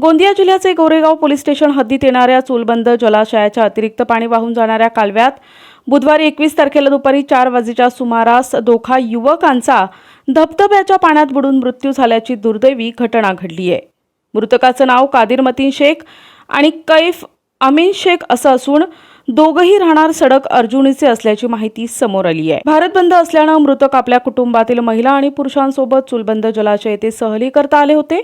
गोंदिया जिल्ह्याचे Goregaon police station हद्दीत येणाऱ्या चूलबंद जलाशयाच्या अतिरिक्त पाणी वाहून जाणाऱ्या कालव्यात बुधवारी 21 तारखेला दुपारी 4 वाजेच्या सुमारास दोघा युवकांचा धबधब्याच्या पाण्यात बुडून मृत्यू झाल्याची दुर्दैवी घटना घडली आहे। मृतकाचं नाव कादिर मतीन शेख आणि कैफ अमीन शेख असं असून दोघंही राहणार सडक अर्जुनीचे असल्याची माहिती समोर आली आहे। भारत बंद असल्याने मृतक आपल्या कुटुंबातील महिला आणि पुरुषांसोबत चूलबंद जलाशय येथे सहली करता आले होते।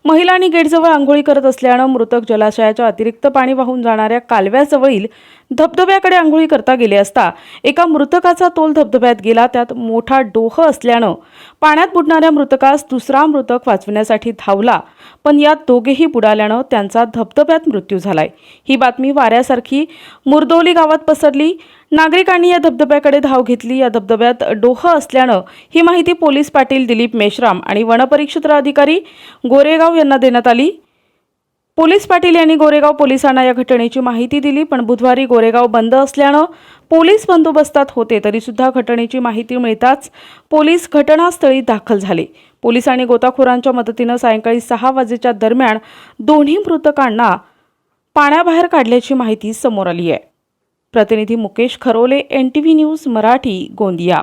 महिलांनी गेटजवळ आंघोळी करत असल्याने मृतक जलाशयाच्या अतिरिक्त पाणी वाहून जाणाऱ्या कालव्याजवळील धबधब्याकडे आंघोळी करता गेले असता एका मृतकाचा तोल धबधब्यात गेला। त्यात मोठा डोह असल्याने पाण्यात बुडणाऱ्या मृतकास दुसरा मृतक वाचविण्यासाठी धावला, पण यात दोघेही बुडाल्याने त्यांचा धबधब्यात मृत्यू झालाय। ही बातमी वाऱ्यासारखी मुरदोली गावात पसरली। नागरिकांनी या धबधब्याकडे धाव घेतली। या धबधब्यात डोह असल्याने ही माहिती पोलीस पाटील दिलीप मेश्राम आणि वनपरिक्षेत्र अधिकारी गोरेगाव यांना देण्यात आली। पोलीस पाटील यांनी गोरेगाव पोलिसांना या घटनेची माहिती दिली, पण बुधवारी गोरेगाव बंद असल्याने पोलीस बंदोबस्तात होते, तरी सुद्धा घटनेची माहिती मिळताच पोलीस घटनास्थळी दाखल झाले। पोलिसांनी गोताखोरांच्या मदतीने सायंकाळी 6 वाजेच्या दरम्यान दोन्ही मृतकांना पाण्याबाहेर काढल्याची माहिती समोर आली आहे। प्रतिनिधी मुकेश खरोले, NTV न्यूज मराठी, गोंदिया।